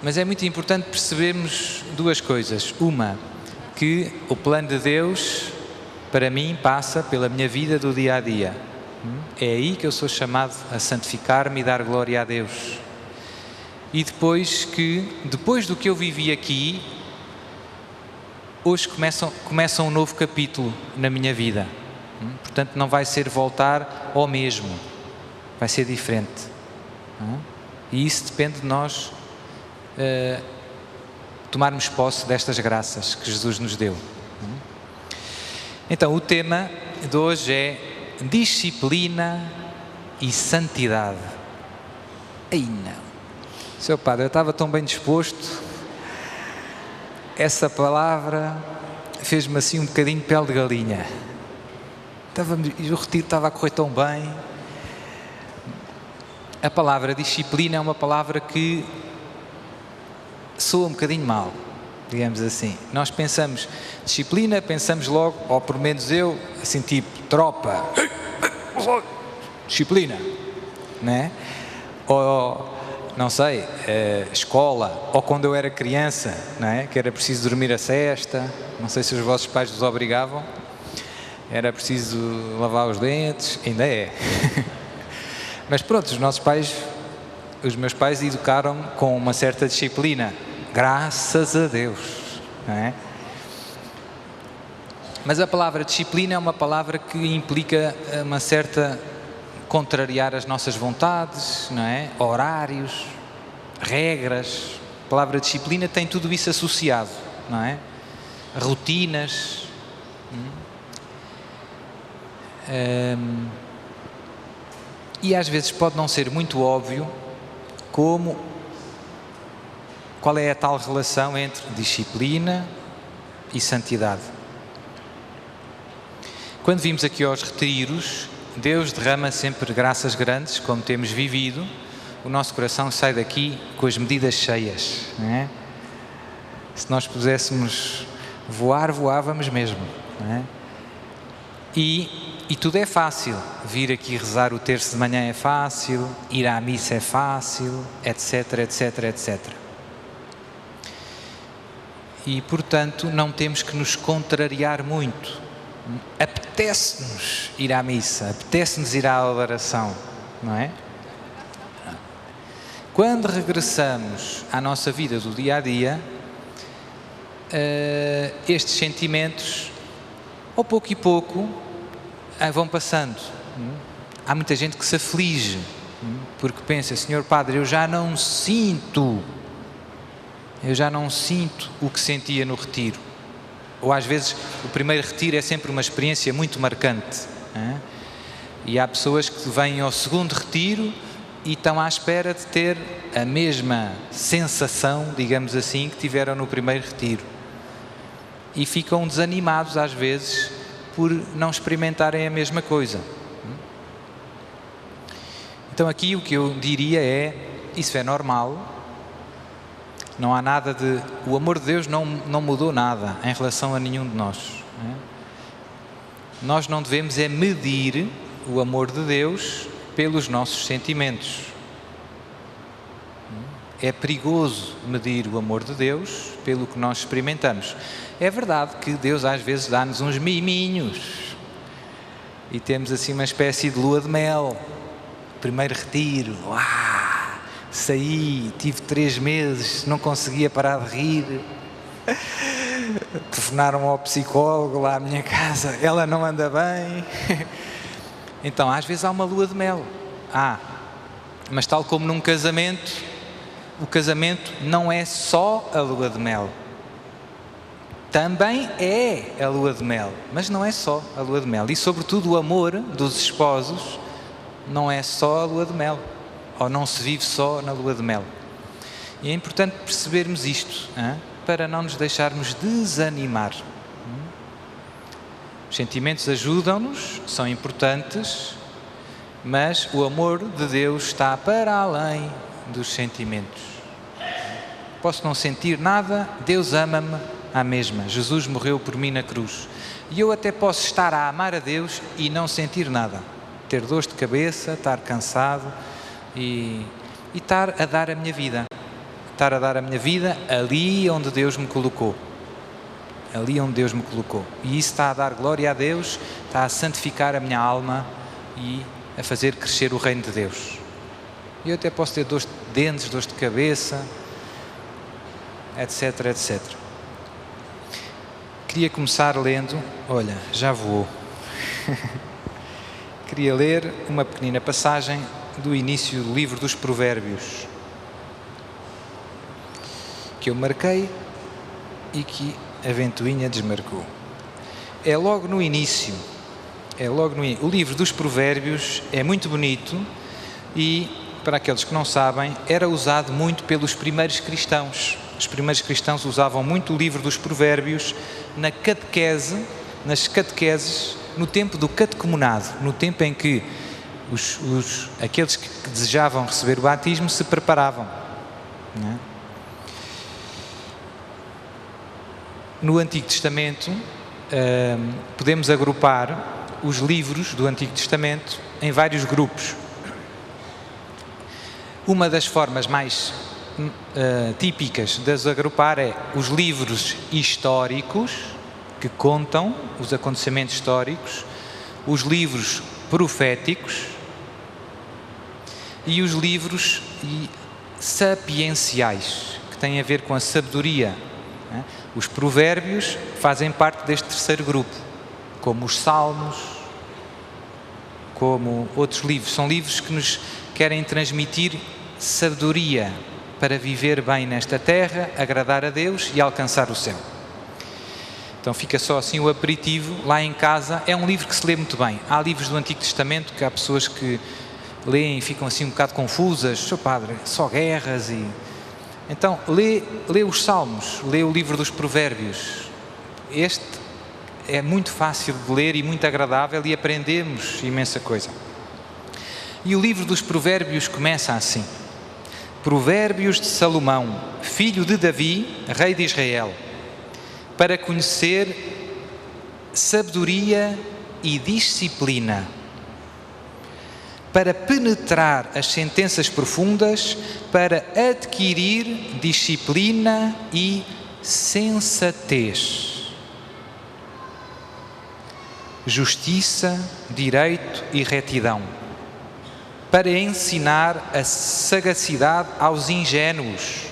Mas é muito importante percebermos duas coisas. Uma, que o plano de Deus para mim passa pela minha vida do dia a dia. É aí que eu sou chamado a santificar-me e dar glória a Deus. E depois do que eu vivi aqui, hoje começa um novo capítulo na minha vida. Portanto, não vai ser voltar ao mesmo, vai ser diferente. E isso depende de nós tomarmos posse destas graças que Jesus nos deu. Então, o tema de hoje é disciplina e santidade. Ai não, Seu Padre, eu estava tão bem disposto, essa palavra fez-me assim um bocadinho de pele de galinha. O retiro estava a correr tão bem. A palavra disciplina é uma palavra que soa um bocadinho mal, digamos assim. Nós pensamos disciplina, pensamos logo, ou pelo menos eu, assim tipo tropa, disciplina, não é? Ou, não sei, escola, ou quando eu era criança, não é? Que era preciso dormir a sesta, não sei se os vossos pais vos obrigavam, era preciso lavar os dentes, ainda é. Mas pronto, os meus pais educaram-me com uma certa disciplina, graças a Deus, não é? Mas a palavra disciplina é uma palavra que implica uma certa contrariar as nossas vontades, não é? Horários, regras. A palavra disciplina tem tudo isso associado, não é? Rotinas. E às vezes pode não ser muito óbvio qual é a tal relação entre disciplina e santidade. Quando vimos aqui aos retiros, Deus derrama sempre graças grandes, como temos vivido. O nosso coração sai daqui com as medidas cheias, não é? Se nós pudéssemos voar, voávamos mesmo, não é? E tudo é fácil. Vir aqui rezar o terço de manhã é fácil, ir à missa é fácil, etc, etc, etc. E, portanto, não temos que nos contrariar muito. Apetece-nos ir à missa, apetece-nos ir à oração, não é? Quando regressamos à nossa vida do dia a dia, estes sentimentos, ao pouco e pouco, vão passando. Há muita gente que se aflige, porque pensa, Senhor Padre, eu já não sinto o que sentia no retiro. Ou às vezes o primeiro retiro é sempre uma experiência muito marcante. E há pessoas que vêm ao segundo retiro e estão à espera de ter a mesma sensação, digamos assim, que tiveram no primeiro retiro. E ficam desanimados às vezes por não experimentarem a mesma coisa. Então aqui o que eu diria é, isso é normal. Não há nada de... O amor de Deus não mudou nada em relação a nenhum de nós. Nós não devemos é medir o amor de Deus pelos nossos sentimentos. É perigoso medir o amor de Deus pelo que nós experimentamos. É verdade que Deus às vezes dá-nos uns miminhos e temos assim uma espécie de lua de mel. Primeiro retiro, saí, tive 3 meses, não conseguia parar de rir. Telefonaram ao psicólogo lá à minha casa, ela não anda bem. Então, às vezes há uma lua de mel. Mas tal como num casamento, o casamento não é só a lua de mel. Também é a lua de mel, mas não é só a lua de mel. E, sobretudo, o amor dos esposos não é só a lua de mel. Ou não se vive só na lua de mel. E é importante percebermos isto, para não nos deixarmos desanimar. Os sentimentos ajudam-nos, são importantes, mas o amor de Deus está para além dos sentimentos. Posso não sentir nada, Deus ama-me à mesma. Jesus morreu por mim na cruz. E eu até posso estar a amar a Deus e não sentir nada. Ter dores de cabeça, estar cansado e estar a dar a minha vida. estar a dar a minha vida ali onde Deus me colocou. Ali onde Deus me colocou. E isso está a dar glória a Deus, está a santificar a minha alma e a fazer crescer o reino de Deus. E eu até posso ter dores de dentes, dores de cabeça, etc, etc. Queria começar lendo, olha, já voou. Queria ler uma pequenina passagem do início do livro dos Provérbios, que eu marquei e que a ventoinha desmarcou. É logo no início. O livro dos Provérbios é muito bonito e, para aqueles que não sabem, era usado muito pelos primeiros cristãos. Os primeiros cristãos usavam muito o livro dos Provérbios na catequese, nas catequeses, no tempo do catecumenado, no tempo em que aqueles que desejavam receber o batismo se preparavam. Não é? No Antigo Testamento, podemos agrupar os livros do Antigo Testamento em vários grupos. Uma das formas mais típicas de os agrupar é os livros históricos, que contam os acontecimentos históricos, os livros proféticos e os livros sapienciais, que têm a ver com a sabedoria. Os provérbios fazem parte deste terceiro grupo, como os salmos, como outros livros. São livros que nos querem transmitir sabedoria para viver bem nesta terra, agradar a Deus e alcançar o céu. Então fica só assim o aperitivo lá em casa. É um livro que se lê muito bem. Há livros do Antigo Testamento que há pessoas que leem e ficam assim um bocado confusas. Seu padre, só guerras e... Então, lê os Salmos, lê o livro dos Provérbios. Este é muito fácil de ler e muito agradável e aprendemos imensa coisa. E o livro dos Provérbios começa assim: Provérbios de Salomão, filho de Davi, rei de Israel, para conhecer sabedoria e disciplina, para penetrar as sentenças profundas, para adquirir disciplina e sensatez, justiça, direito e retidão, para ensinar a sagacidade aos ingênuos,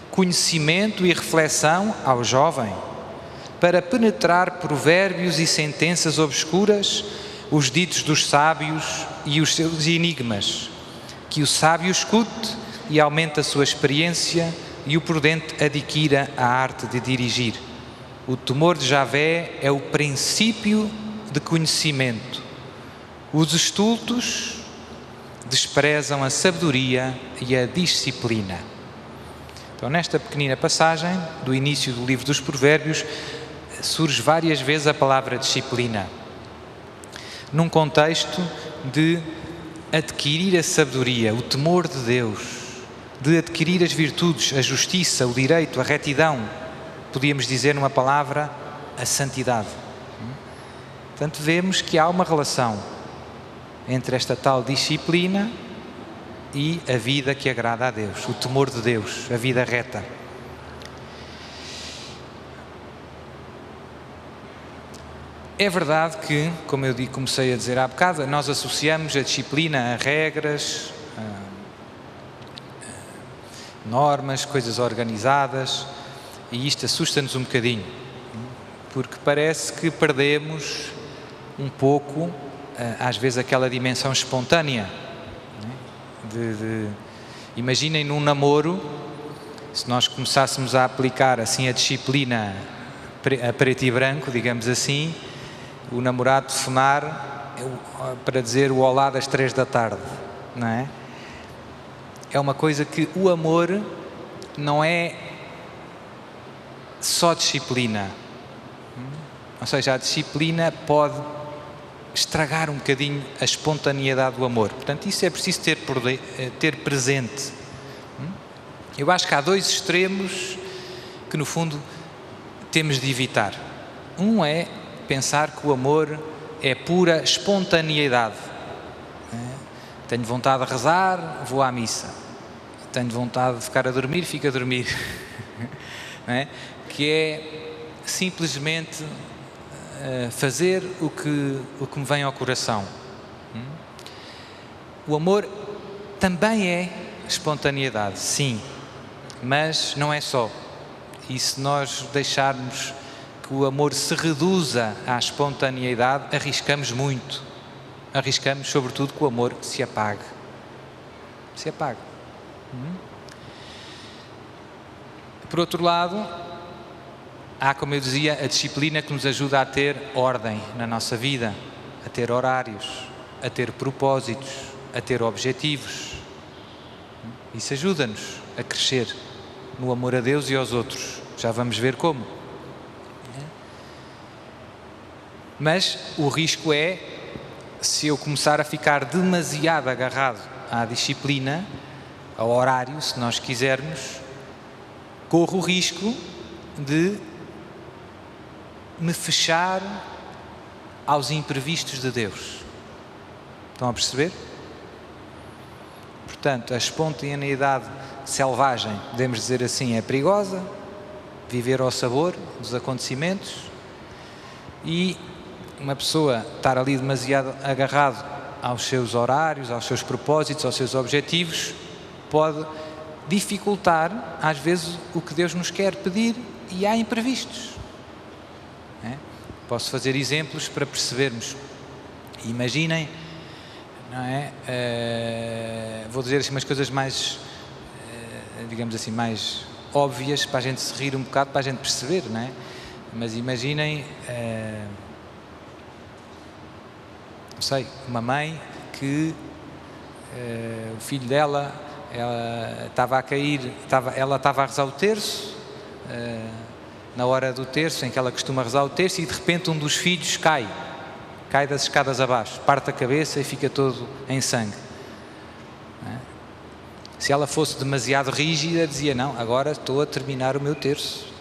conhecimento e reflexão ao jovem, para penetrar provérbios e sentenças obscuras, os ditos dos sábios e os seus enigmas, que o sábio escute e aumente a sua experiência e o prudente adquira a arte de dirigir. O temor de Javé é o princípio de conhecimento. Os estultos desprezam a sabedoria e a disciplina. Então, nesta pequenina passagem do início do livro dos Provérbios, surge várias vezes a palavra disciplina, num contexto de adquirir a sabedoria, o temor de Deus, de adquirir as virtudes, a justiça, o direito, a retidão, podíamos dizer numa palavra, a santidade. Portanto, vemos que há uma relação entre esta tal disciplina e a vida que agrada a Deus, o temor de Deus, a vida reta. É verdade que, como eu comecei a dizer há bocado, nós associamos a disciplina a regras, a normas, coisas organizadas, e isto assusta-nos um bocadinho, porque parece que perdemos um pouco, às vezes, aquela dimensão espontânea. Imaginem num namoro, se nós começássemos a aplicar assim a disciplina a preto e branco, digamos assim, o namorado telefonar para dizer o olá das 3 da tarde, não é? É uma coisa que o amor não é só disciplina. Ou seja, a disciplina pode estragar um bocadinho a espontaneidade do amor. Portanto, isso é preciso ter presente. Eu acho que há dois extremos que, no fundo, temos de evitar. Um é pensar que o amor é pura espontaneidade. Tenho vontade de rezar, vou à missa. tenho vontade de ficar a dormir, fico a dormir. Não é? Que é simplesmente fazer o que me vem ao coração. O amor também é espontaneidade, sim, mas não é só. E se nós deixarmos que o amor se reduza à espontaneidade, arriscamos muito. Arriscamos, sobretudo, que o amor se apague. Se apague. Por outro lado, há, como eu dizia, a disciplina que nos ajuda a ter ordem na nossa vida, a ter horários, a ter propósitos, a ter objetivos. Isso ajuda-nos a crescer no amor a Deus e aos outros. Já vamos ver como. Mas o risco é, se eu começar a ficar demasiado agarrado à disciplina, ao horário, se nós quisermos, corro o risco de me fechar aos imprevistos de Deus. Estão a perceber? Portanto, a espontaneidade selvagem, podemos dizer assim, é perigosa, viver ao sabor dos acontecimentos, e uma pessoa estar ali demasiado agarrado aos seus horários, aos seus propósitos, aos seus objetivos, pode dificultar, às vezes, o que Deus nos quer pedir, e há imprevistos. Posso fazer exemplos para percebermos. Imaginem, não é? Vou dizer assim umas coisas mais, digamos assim, mais óbvias, para a gente se rir um bocado, para a gente perceber, não é? Mas imaginem, não sei, uma mãe que o filho dela, ela estava a cair, ela estava a rezar o terço, na hora do terço, em que ela costuma rezar o terço, e de repente um dos filhos cai das escadas abaixo, parte a cabeça e fica todo em sangue. Se ela fosse demasiado rígida, dizia: não, agora estou a terminar o meu terço.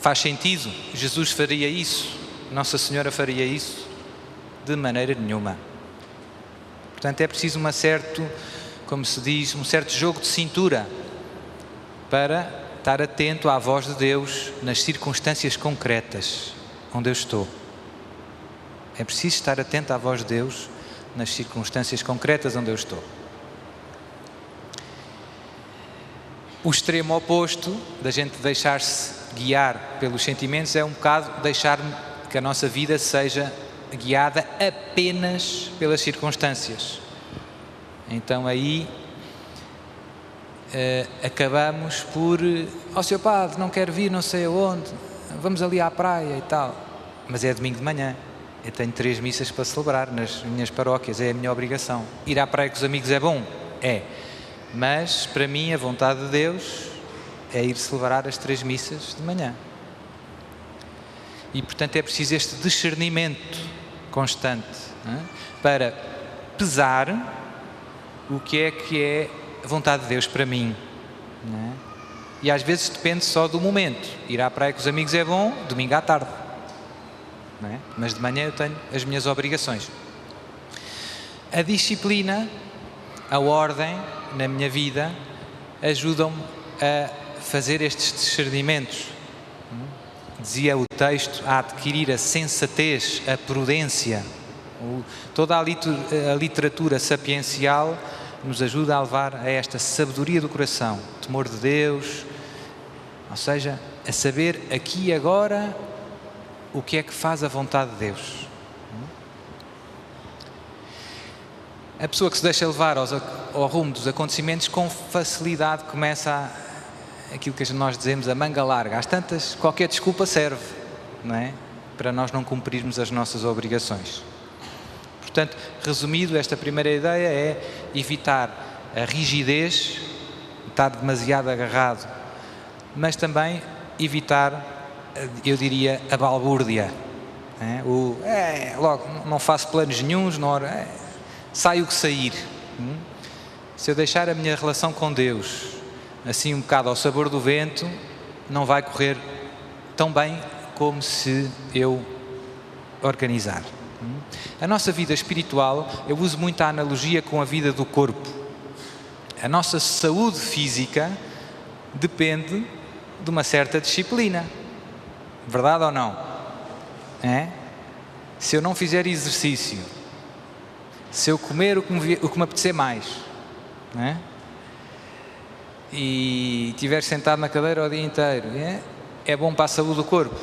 Faz sentido? Jesus faria isso? Nossa Senhora faria isso? De maneira nenhuma. Portanto, é preciso como se diz, um certo jogo de cintura para estar atento à voz de Deus nas circunstâncias concretas onde eu estou. É preciso estar atento à voz de Deus nas circunstâncias concretas onde eu estou. O extremo oposto da gente deixar-se guiar pelos sentimentos é um bocado deixar que a nossa vida seja guiada apenas pelas circunstâncias. Então aí acabamos por: ó Sr. Padre, não quero vir não sei aonde, vamos ali à praia e tal. Mas é domingo de manhã, eu tenho 3 missas para celebrar nas minhas paróquias, é a minha obrigação. Ir à praia com os amigos é bom? É. Mas para mim a vontade de Deus é ir celebrar as 3 missas de manhã. E portanto é preciso este discernimento constante, não é? Para pesar o que é a vontade de Deus para mim, não é? E às vezes depende só do momento. Ir à praia com os amigos é bom, domingo à tarde, não é? Mas de manhã eu tenho as minhas obrigações. A disciplina, a ordem na minha vida ajudam-me a fazer estes discernimentos. Dizia o texto: a adquirir a sensatez, a prudência. Toda a literatura sapiencial nos ajuda a levar a esta sabedoria do coração, temor de Deus, ou seja, a saber aqui e agora o que é que faz a vontade de Deus. A pessoa que se deixa levar ao rumo dos acontecimentos com facilidade começa aquilo que nós dizemos, a manga larga. Às tantas, qualquer desculpa serve, não é? Para nós não cumprirmos as nossas obrigações. Portanto, resumido, esta primeira ideia é evitar a rigidez, estar demasiado agarrado, mas também evitar, eu diria, a balbúrdia. Logo, não faço planos nenhuns, sai o que sair. Se eu deixar a minha relação com Deus assim um bocado ao sabor do vento, não vai correr tão bem como se eu organizar. A nossa vida espiritual, eu uso muito a analogia com a vida do corpo. A nossa saúde física depende de uma certa disciplina. Verdade ou não? Se eu não fizer exercício, se eu comer o que me apetecer mais, e estiver sentado na cadeira o dia inteiro, é bom para a saúde do corpo?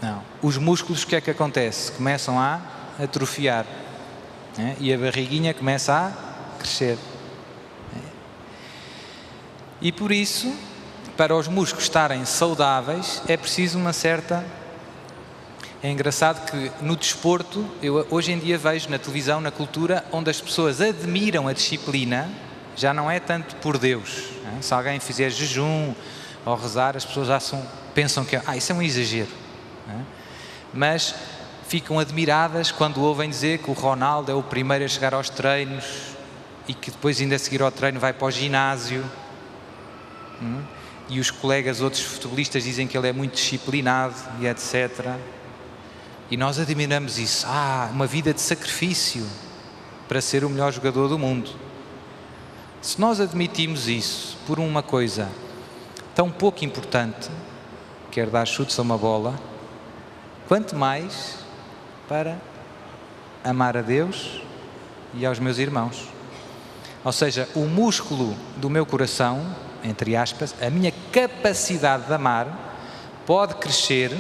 Não. Os músculos, o que é que acontece? Começam a atrofiar, e a barriguinha começa a crescer. E por isso, para os músculos estarem saudáveis, é preciso uma certa... É engraçado que no desporto, eu hoje em dia vejo na televisão, na cultura, onde as pessoas admiram a disciplina, já não é tanto por Deus. Se alguém fizer jejum ou rezar, as pessoas já pensam que isso é um exagero. Mas ficam admiradas quando ouvem dizer que o Ronaldo é o primeiro a chegar aos treinos e que depois, ainda a seguir ao treino, vai para o ginásio. E os colegas, outros futebolistas, dizem que ele é muito disciplinado e etc. E nós admiramos isso. Uma vida de sacrifício para ser o melhor jogador do mundo. Se nós admitimos isso por uma coisa tão pouco importante, quer dar chutes a uma bola, quanto mais para amar a Deus e aos meus irmãos. Ou seja, o músculo do meu coração, entre aspas, a minha capacidade de amar, pode crescer,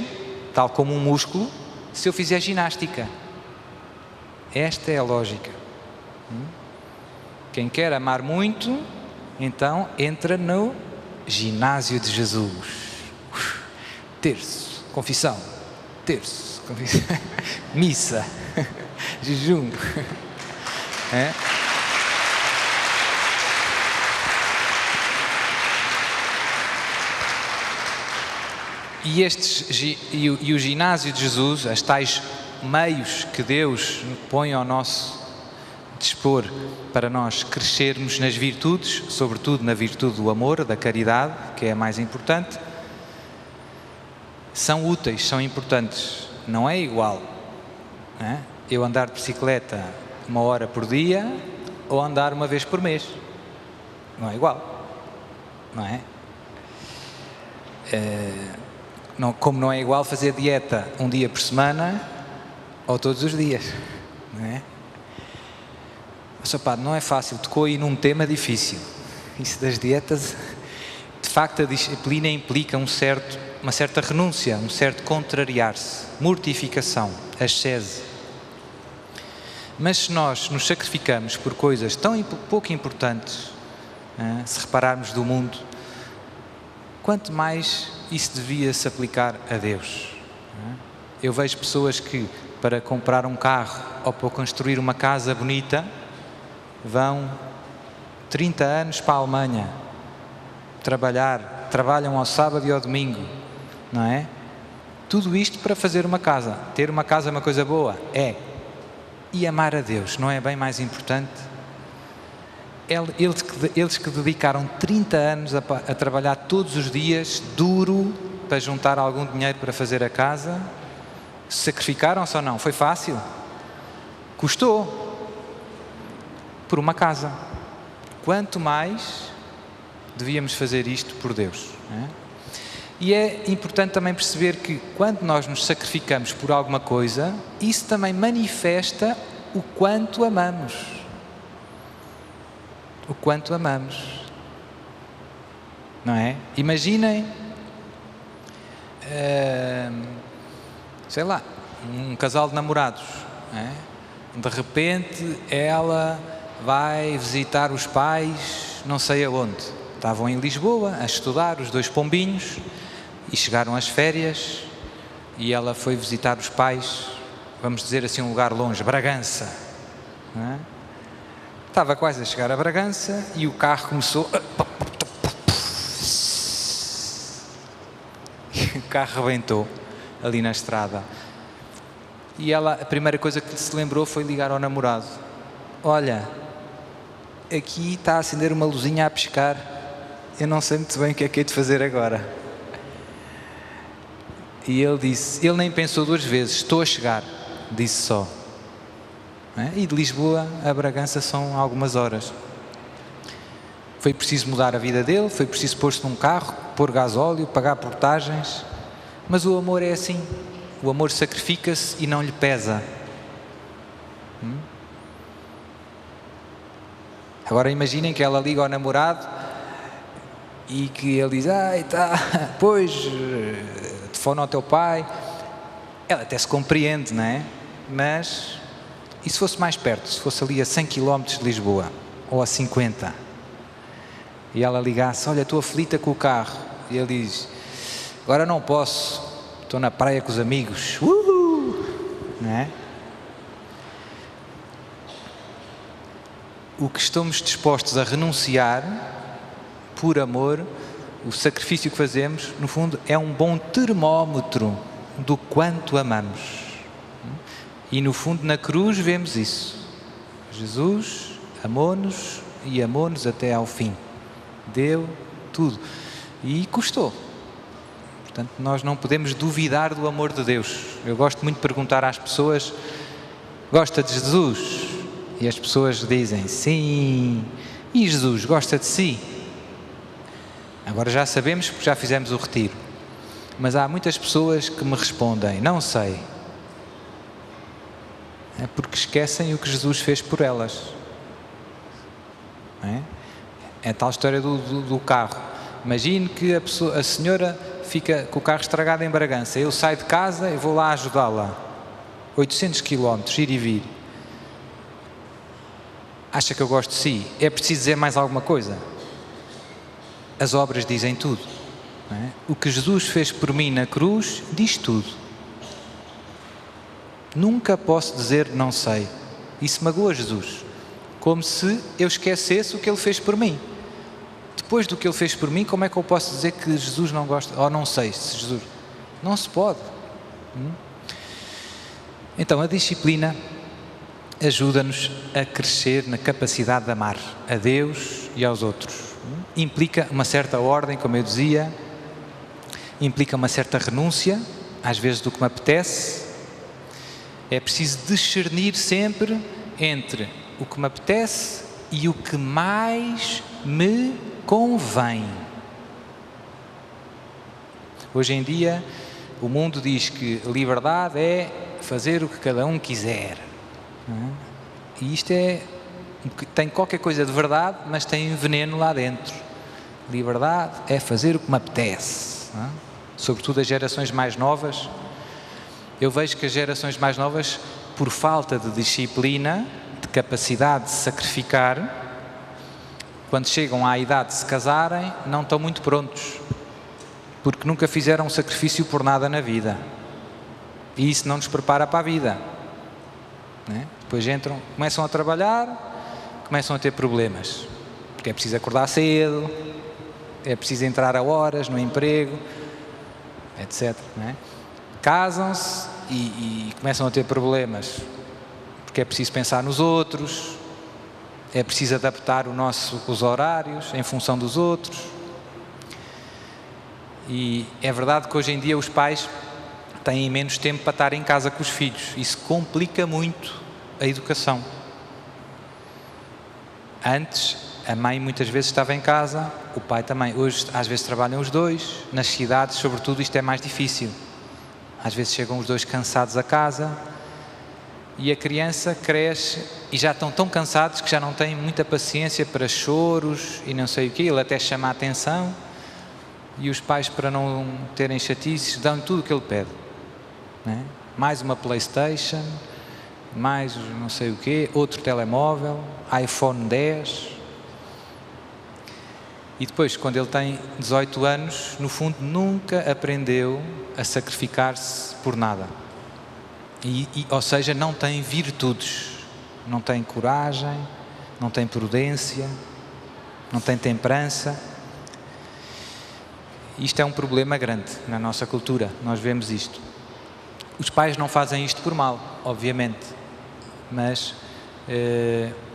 tal como um músculo, se eu fizer ginástica. Esta é a lógica. Quem quer amar muito, então entra no ginásio de Jesus. Terço, confissão. Terço, confissão. Missa, jejum. E o ginásio de Jesus, as tais meios que Deus põe ao nosso dispor para nós crescermos nas virtudes, sobretudo na virtude do amor, da caridade, que é a mais importante, são úteis, são importantes. Não é igual, eu andar de bicicleta 1 hora por dia ou andar uma vez por mês. Não é igual, não é? Como não é igual fazer dieta um dia por semana ou todos os dias, não é? Mas, não é fácil, tocou aí num tema difícil. Isso das dietas, de facto a disciplina implica uma certa renúncia, um certo contrariar-se, mortificação, ascese. Mas se nós nos sacrificamos por coisas tão pouco importantes, se repararmos do mundo, quanto mais isso devia se aplicar a Deus. Eu vejo pessoas que, para comprar um carro ou para construir uma casa bonita, vão 30 anos para a Alemanha trabalham ao sábado e ao domingo, não é? Tudo isto para fazer uma casa. Ter uma casa é uma coisa boa? É. E amar a Deus não é bem mais importante? Eles que dedicaram 30 anos a trabalhar todos os dias, duro, para juntar algum dinheiro para fazer a casa, sacrificaram-se ou não? Foi fácil? Custou por uma casa. Quanto mais devíamos fazer isto por Deus, não é? E é importante também perceber que quando nós nos sacrificamos por alguma coisa, isso também manifesta o quanto amamos. O quanto amamos. Não é? Imaginem, sei lá, um casal de namorados, não é? De repente ela vai visitar os pais não sei aonde. Estavam em Lisboa a estudar, os dois pombinhos, e chegaram as férias e ela foi visitar os pais, vamos dizer assim, um lugar longe, Bragança, não é? Estava quase a chegar a Bragança e o carro começou... O carro rebentou ali na estrada. E ela, a primeira coisa que se lembrou foi ligar ao namorado. Olha, aqui está a acender uma luzinha a piscar. Eu não sei muito bem o que é que hei de fazer agora. E ele disse, ele nem pensou 2 vezes, estou a chegar, disse só. E de Lisboa a Bragança são algumas horas. Foi preciso mudar a vida dele, foi preciso pôr-se num carro, pôr gasóleo, pagar portagens. Mas o amor é assim. O amor sacrifica-se e não lhe pesa. Agora imaginem que ela liga ao namorado e que ele diz, pois, telefona ao teu pai. Ela até se compreende, não é? Mas, e se fosse mais perto? Se fosse ali a 100 km de Lisboa, ou a 50? E ela ligasse, olha, estou aflita com o carro. E ele diz, agora não posso, estou na praia com os amigos. Não é? O que estamos dispostos a renunciar, por amor, o sacrifício que fazemos, no fundo, é um bom termómetro do quanto amamos. E no fundo, na cruz, vemos isso. Jesus amou-nos e amou-nos até ao fim. Deu tudo. E custou. Portanto, nós não podemos duvidar do amor de Deus. Eu gosto muito de perguntar às pessoas, gosta de Jesus? E as pessoas dizem, sim. E Jesus gosta de si? Agora já sabemos porque já fizemos o retiro. Mas há muitas pessoas que me respondem, não sei. É porque esquecem o que Jesus fez por elas. Não é? É a tal história do carro. Imagine que a senhora fica com o carro estragado em Bragança. Eu saio de casa e vou lá ajudá-la. 800 km, ir e vir. Acha que eu gosto de si? É preciso dizer mais alguma coisa? As obras dizem tudo. Não é? O que Jesus fez por mim na cruz diz tudo. Nunca posso dizer não sei. Isso magoa Jesus. Como se eu esquecesse o que Ele fez por mim. Depois do que Ele fez por mim, como é que eu posso dizer que Jesus não gosta? Ou não sei se Jesus... Não se pode. Então, a disciplina ajuda-nos a crescer na capacidade de amar a Deus e aos outros. Implica uma certa ordem, como eu dizia, implica uma certa renúncia, às vezes do que me apetece. É preciso discernir sempre entre o que me apetece e o que mais me convém. Hoje em dia, o mundo diz que liberdade é fazer o que cada um quiser. E isto tem qualquer coisa de verdade, mas tem veneno lá dentro. Liberdade é fazer o que me apetece. Sobretudo as gerações mais novas. Eu vejo que as gerações mais novas, por falta de disciplina, de capacidade de sacrificar, quando chegam à idade de se casarem, não estão muito prontos, porque nunca fizeram um sacrifício por nada na vida. E isso não nos prepara para a vida. Depois começam a trabalhar, começam a ter problemas, porque é preciso acordar cedo, é preciso entrar a horas no emprego, etc. Casam-se e começam a ter problemas, porque é preciso pensar nos outros, é preciso adaptar os horários em função dos outros. E é verdade que hoje em dia os pais têm menos tempo para estar em casa com os filhos. Isso complica muito a educação. Antes, a mãe muitas vezes estava em casa, o pai também. Hoje, às vezes, trabalham os dois. Nas cidades, sobretudo, isto é mais difícil. Às vezes chegam os dois cansados a casa e a criança cresce e já estão tão cansados que já não têm muita paciência para choros e não sei o quê. Ele até chama a atenção e os pais, para não terem chatices, dão tudo o que ele pede. Mais uma PlayStation, mais não sei o quê, outro telemóvel, iPhone 10. E depois, quando ele tem 18 anos, no fundo nunca aprendeu a sacrificar-se por nada. Ou seja, não tem virtudes, não tem coragem, não tem prudência, não tem temperança. Isto é um problema grande na nossa cultura, nós vemos isto. Os pais não fazem isto por mal, obviamente, mas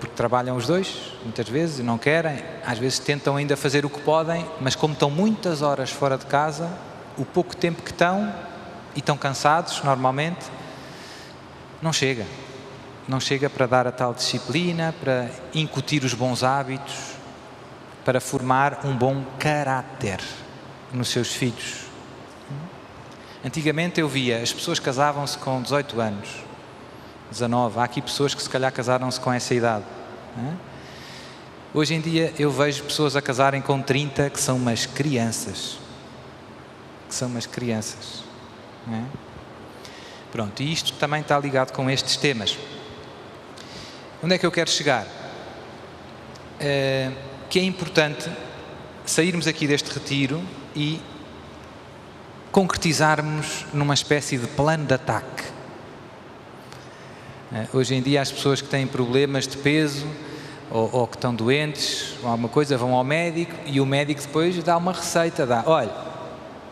porque trabalham os dois, muitas vezes, e não querem, às vezes tentam ainda fazer o que podem, mas como estão muitas horas fora de casa, o pouco tempo que estão, e estão cansados normalmente, não chega para dar a tal disciplina, para incutir os bons hábitos, para formar um bom caráter nos seus filhos. Antigamente eu via, as pessoas casavam-se com 18 anos, 19, há aqui pessoas que se calhar casaram-se com essa idade. Hoje em dia eu vejo pessoas a casarem com 30 que são umas crianças. Não é? Pronto, e isto também está ligado com estes temas. Onde é que eu quero chegar? Que é importante sairmos aqui deste retiro e concretizarmos numa espécie de plano de ataque. Hoje em dia as pessoas que têm problemas de peso ou que estão doentes ou alguma coisa vão ao médico e o médico depois dá uma receita, olha,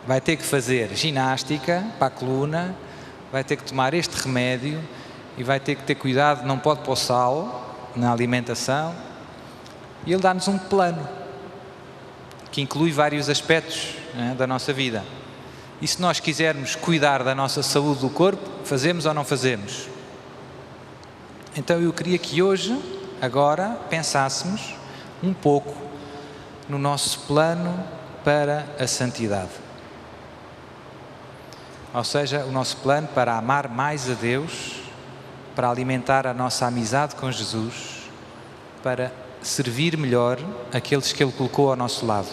vai ter que fazer ginástica para a coluna, vai ter que tomar este remédio e vai ter que ter cuidado, não pode pôr sal na alimentação. E ele dá-nos um plano que inclui vários aspectos, da nossa vida. E se nós quisermos cuidar da nossa saúde do corpo, fazemos ou não fazemos? Então eu queria que hoje, agora, pensássemos um pouco no nosso plano para a santidade. Ou seja, o nosso plano para amar mais a Deus, para alimentar a nossa amizade com Jesus, para servir melhor aqueles que Ele colocou ao nosso lado.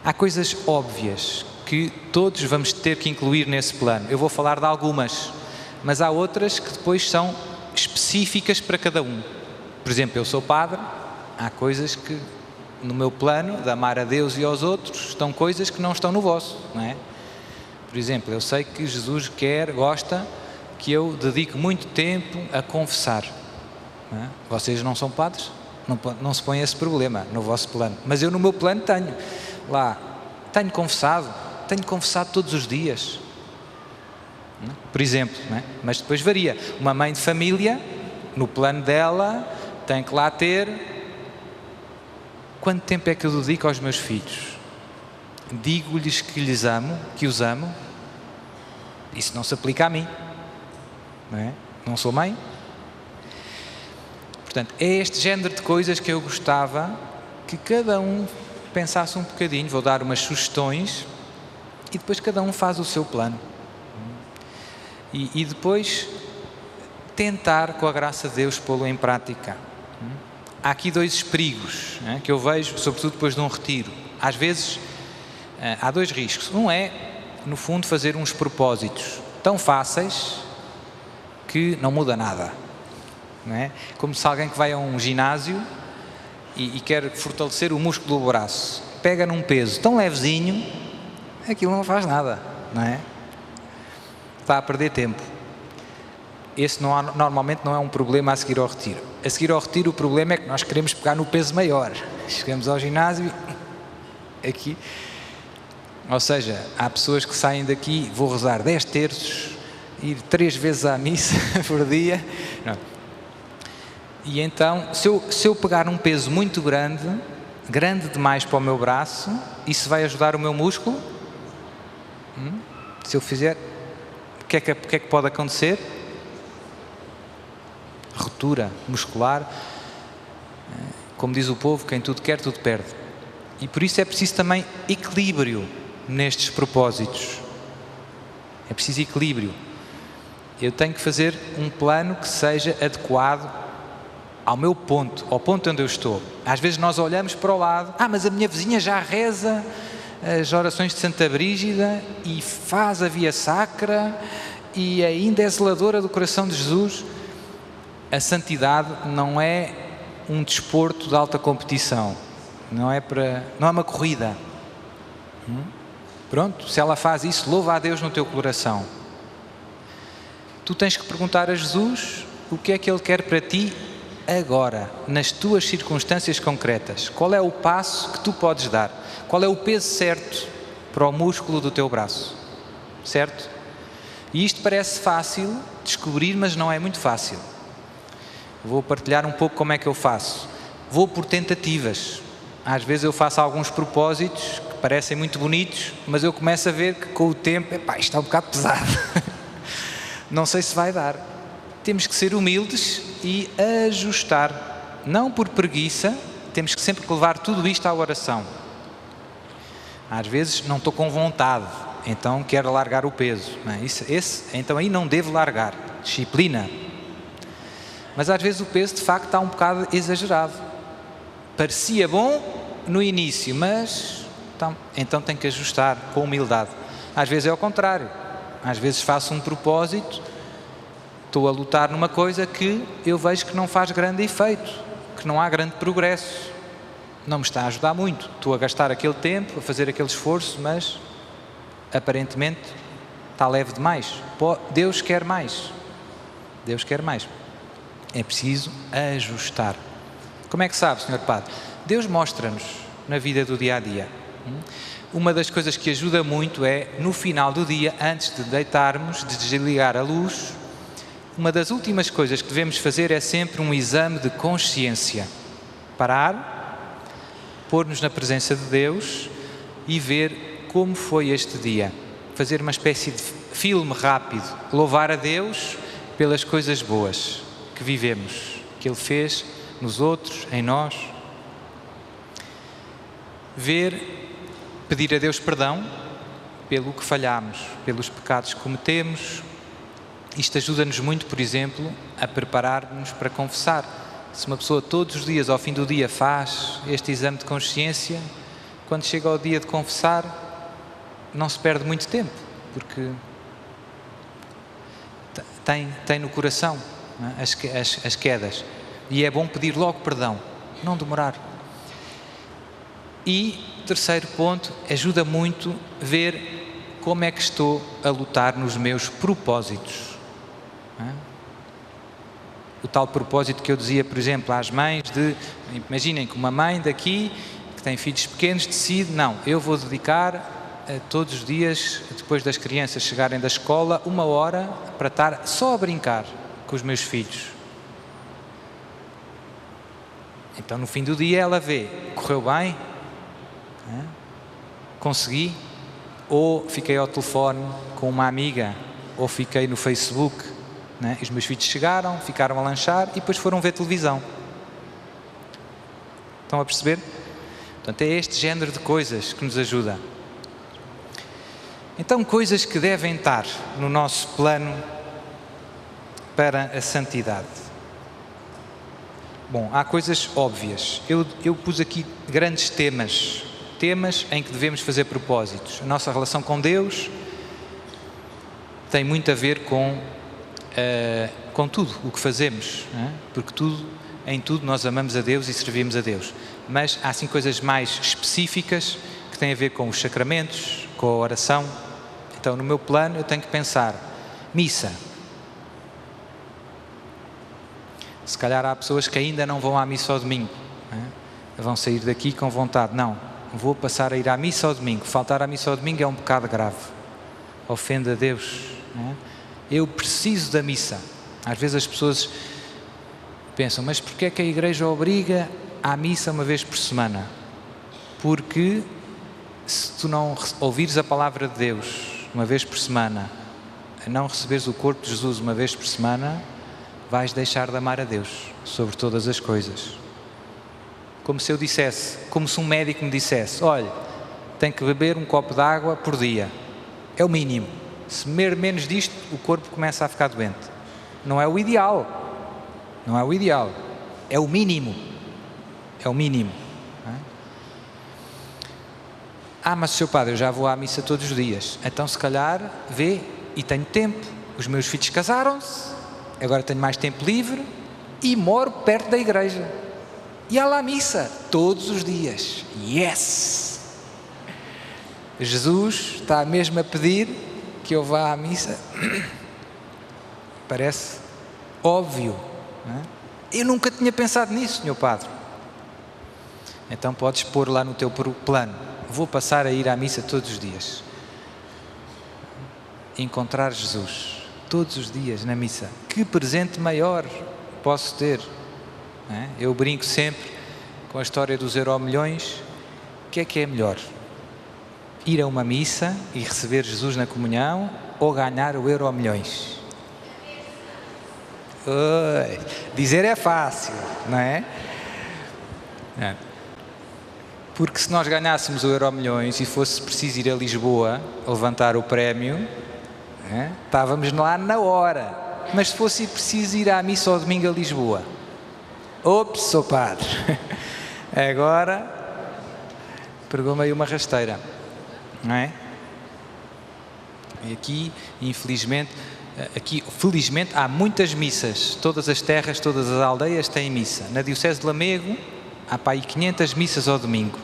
Há coisas óbvias que todos vamos ter que incluir nesse plano. Eu vou falar de algumas, mas há outras que depois são específicas para cada um. Por exemplo, eu sou padre, há coisas que no meu plano de amar a Deus e aos outros estão coisas que não estão no vosso, não é? Por exemplo, eu sei que Jesus gosta que eu dedique muito tempo a confessar. Não é? Vocês não são padres, não se põe esse problema no vosso plano, mas eu no meu plano tenho confessado todos os dias. Por exemplo, não é? Mas depois varia. Uma mãe de família, no plano dela, tem que lá ter... Quanto tempo é que eu dedico aos meus filhos? Digo-lhes que lhes amo, que os amo? Isso não se aplica a mim. Não é? Não sou mãe. Portanto, é este género de coisas que eu gostava que cada um pensasse um bocadinho. Vou dar umas sugestões e depois cada um faz o seu plano. E depois tentar, com a graça de Deus, pô-lo em prática. Há aqui dois perigos, que eu vejo, sobretudo depois de um retiro. Às vezes, há dois riscos. Um é, no fundo, fazer uns propósitos tão fáceis que não muda nada. Não é? Como se alguém que vai a um ginásio e quer fortalecer o músculo do braço, pega num peso tão levezinho, aquilo não faz nada, não é? Está a perder tempo. Esse normalmente não é um problema a seguir ao retiro. A seguir ao retiro o problema é que nós queremos pegar no peso maior. Chegamos ao ginásio, aqui... Ou seja, há pessoas que saem daqui, vou rezar 10 terços, ir 3 vezes à missa por dia. Não. E então, se eu pegar um peso muito grande demais para o meu braço, isso vai ajudar o meu músculo? Se eu fizer, o que é que pode acontecer? Ruptura muscular. Como diz o povo, quem tudo quer, tudo perde. E por isso é preciso também equilíbrio nestes propósitos. É preciso equilíbrio. Eu tenho que fazer um plano que seja adequado ao meu ponto, ao ponto onde eu estou. Às vezes nós olhamos para o lado, mas a minha vizinha já reza as orações de Santa Brígida e faz a via sacra e ainda é zeladora do coração de Jesus. A santidade não é um desporto de alta competição, não é uma corrida. Pronto, se ela faz isso, louva a Deus no teu coração. Tu tens que perguntar a Jesus o que é que Ele quer para ti agora, nas tuas circunstâncias concretas. Qual é o passo que tu podes dar? Qual é o peso certo para o músculo do teu braço? Certo? E isto parece fácil descobrir, mas não é muito fácil. Vou partilhar um pouco como é que eu faço. Vou por tentativas. Às vezes eu faço alguns propósitos que parecem muito bonitos, mas eu começo a ver que com o tempo, isto está um bocado pesado. Não sei se vai dar. Temos que ser humildes e ajustar. Não por preguiça, temos que sempre levar tudo isto à oração. Às vezes não estou com vontade, então quero largar o peso. Não é? Então aí não devo largar. Disciplina. Mas às vezes o peso de facto está um bocado exagerado. Parecia bom no início, mas então tenho que ajustar com humildade. Às vezes é ao contrário. Às vezes faço um propósito, estou a lutar numa coisa que eu vejo que não faz grande efeito, que não há grande progresso. Não me está a ajudar muito. Estou a gastar aquele tempo, a fazer aquele esforço, mas aparentemente está leve demais. Deus quer mais. Deus quer mais. É preciso ajustar. Como é que sabe, Sr. Padre? Deus mostra-nos na vida do dia-a-dia. Uma das coisas que ajuda muito é, no final do dia, antes de deitarmos, de desligar a luz, uma das últimas coisas que devemos fazer é sempre um exame de consciência. Parar, pôr-nos na presença de Deus e ver como foi este dia. Fazer uma espécie de filme rápido. Louvar a Deus pelas coisas boas que vivemos, que Ele fez nos outros, em nós. Pedir a Deus perdão pelo que falhamos, pelos pecados que cometemos. Isto ajuda-nos muito, por exemplo, a preparar-nos para confessar. Se uma pessoa todos os dias, ao fim do dia, faz este exame de consciência, quando chega ao dia de confessar, não se perde muito tempo, porque tem no coração, não é? as quedas. E é bom pedir logo perdão, não demorar. E, terceiro ponto, ajuda muito ver como é que estou a lutar nos meus propósitos. Não é? O tal propósito que eu dizia, por exemplo, às mães imaginem que uma mãe daqui, que tem filhos pequenos, decide, não, eu vou dedicar todos os dias, depois das crianças chegarem da escola, 1 hora para estar só a brincar com os meus filhos. Então, no fim do dia, ela vê, correu bem? Consegui? Ou fiquei ao telefone com uma amiga, ou fiquei no Facebook, né? Os meus filhos chegaram, ficaram a lanchar e depois foram ver televisão. Estão a perceber? Portanto, é este género de coisas que nos ajuda. Então, coisas que devem estar no nosso plano para a santidade. Bom, há coisas óbvias. Eu pus aqui grandes temas em que devemos fazer propósitos. A nossa relação com Deus tem muito a ver com tudo o que fazemos, não é? Porque em tudo nós amamos a Deus e servimos a Deus. Mas há assim coisas mais específicas que têm a ver com os sacramentos, com a oração. Então, no meu plano, eu tenho que pensar: missa. Se calhar há pessoas que ainda não vão à missa ao domingo, não é? Vão sair daqui com vontade. Não, vou passar a ir à missa ao domingo. Faltar à missa ao domingo é um pecado grave. Ofende a Deus. Não é? Eu preciso da missa. Às vezes as pessoas pensam, mas porquê é que a igreja obriga à missa uma vez por semana? Porque se tu não ouvires a palavra de Deus uma vez por semana, a não receberes o corpo de Jesus uma vez por semana, vais deixar de amar a Deus sobre todas as coisas. Como se eu dissesse, como se um médico me dissesse, olha, tem que beber um copo de água por dia. É o mínimo. Se beber menos disto, o corpo começa a ficar doente. Não é o ideal. Não é o ideal. É o mínimo. É o mínimo. Mas Sr. Padre, eu já vou à missa todos os dias. Então, se calhar, vê, e tenho tempo. Os meus filhos casaram-se, agora tenho mais tempo livre e moro perto da igreja. E há lá missa todos os dias. Yes! Jesus está mesmo a pedir que eu vá à missa. Parece óbvio, não é? Eu nunca tinha pensado nisso, Sr. Padre. Então podes pôr lá no teu plano: vou passar a ir à missa todos os dias. Encontrar Jesus todos os dias na missa. Que presente maior posso ter? Não é? Eu brinco sempre com a história dos Euromilhões. O que é melhor? Ir a uma missa e receber Jesus na comunhão ou ganhar o Euromilhões? Dizer é fácil, não é? Porque se nós ganhássemos o Euromilhões e fosse preciso ir a Lisboa levantar o prémio, estávamos lá na hora. Mas se fosse preciso ir à missa ao domingo a Lisboa, ops, sou padre, agora pegou-me aí uma rasteira, não é? E aqui, infelizmente, felizmente há muitas missas, todas as terras, todas as aldeias têm missa. Na Diocese de Lamego há para aí 500 missas ao domingo.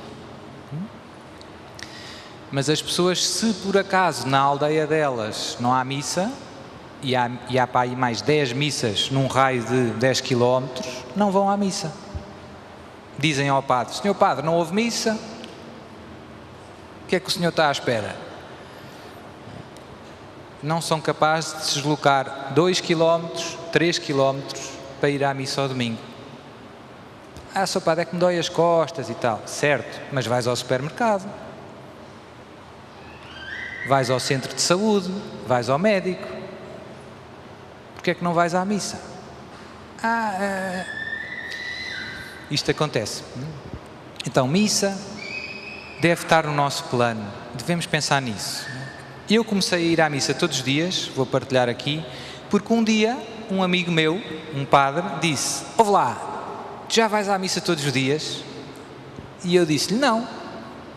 Mas as pessoas, se por acaso na aldeia delas não há missa, e há para aí mais 10 missas num raio de 10 km, não vão à missa. Dizem ao padre: Senhor padre, não houve missa, o que é que o senhor está à espera? Não são capazes de se deslocar 2 km, 3 km para ir à missa ao domingo. Senhor padre, é que me dói as costas e tal. Certo, mas vais ao supermercado, vais ao centro de saúde, vais ao médico. Porque é que não vais à missa? Isto acontece. Então, missa deve estar no nosso plano. Devemos pensar nisso. Eu comecei a ir à missa todos os dias, vou partilhar aqui, porque um dia um amigo meu, um padre, disse: ouve lá, já vais à missa todos os dias? E eu disse-lhe: não.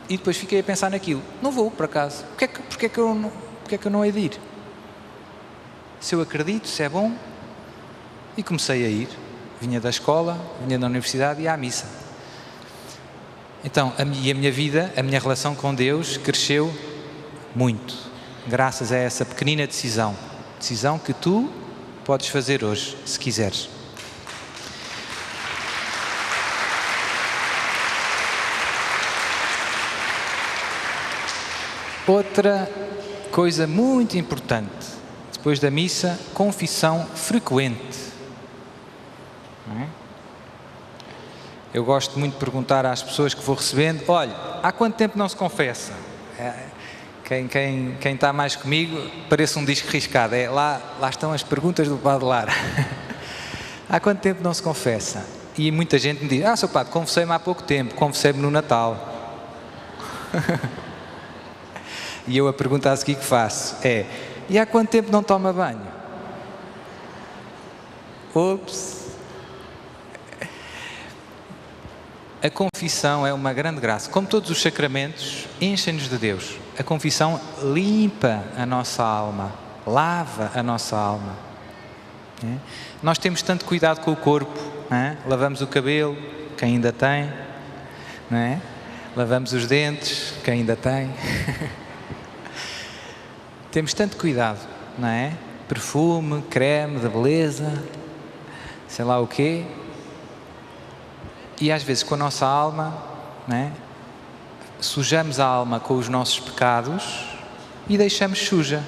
E depois fiquei a pensar naquilo: não vou, por acaso. Porque é que eu não hei de ir? Se eu acredito, se é bom. E comecei a ir. Vinha da escola, vinha da universidade e ia à missa. Então, a minha vida, a minha relação com Deus cresceu muito, graças a essa pequenina decisão. Decisão que tu podes fazer hoje, se quiseres. Outra coisa muito importante, depois da missa, confissão frequente. Não é? Eu gosto muito de perguntar às pessoas que vou recebendo: olha, há quanto tempo não se confessa? Quem está mais comigo parece um disco riscado. Lá estão as perguntas do Padre Lara. Há quanto tempo não se confessa? E muita gente me diz: Sr. Padre, confessei-me há pouco tempo, confessei-me no Natal. E eu a pergunta a seguir que faço é: e há quanto tempo não toma banho? Ops! A confissão é uma grande graça. Como todos os sacramentos, enchem-nos de Deus. A confissão limpa a nossa alma, lava a nossa alma. Nós temos tanto cuidado com o corpo, lavamos o cabelo, quem ainda tem, não é? Lavamos os dentes, quem ainda tem. Temos tanto cuidado, não é? Perfume, creme de beleza, sei lá o quê. E às vezes com a nossa alma, não é? Sujamos a alma com os nossos pecados e deixamos suja.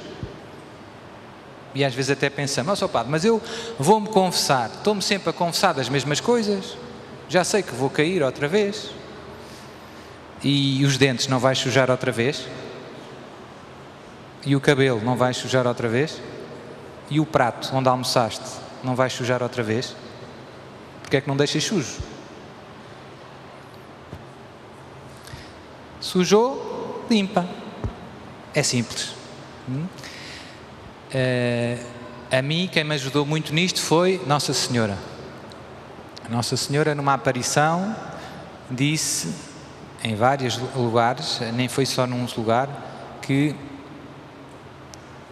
E às vezes até pensamos: Sr. Padre, mas eu vou-me confessar, estou-me sempre a confessar das mesmas coisas, já sei que vou cair outra vez. E os dentes não vais sujar outra vez? E o cabelo não vais sujar outra vez? E o prato onde almoçaste não vais sujar outra vez? Porque é que não deixas sujo? Sujou, limpa. É simples. A mim, quem me ajudou muito nisto foi Nossa Senhora. Nossa Senhora, numa aparição, disse em vários lugares, nem foi só num lugar, que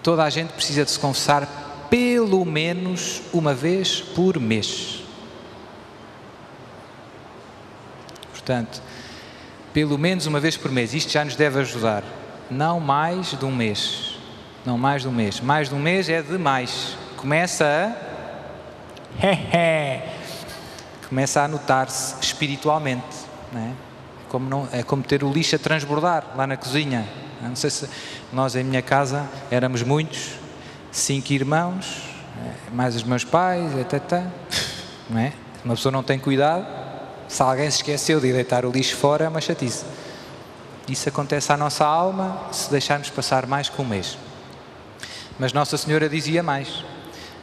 toda a gente precisa de se confessar pelo menos uma vez por mês. Portanto, pelo menos uma vez por mês. Isto já nos deve ajudar. Não mais de um mês. Não mais de um mês. Mais de um mês é demais. Começa a notar-se espiritualmente. Não é? É como ter o lixo a transbordar lá na cozinha. Não sei se nós em minha casa éramos muitos, 5 irmãos, mais os meus pais, etc. Não é? Uma pessoa não tem cuidado. Se alguém se esqueceu de deitar o lixo fora, é uma chatice. Isso acontece à nossa alma se deixarmos passar mais que um mês. Mas Nossa Senhora dizia mais: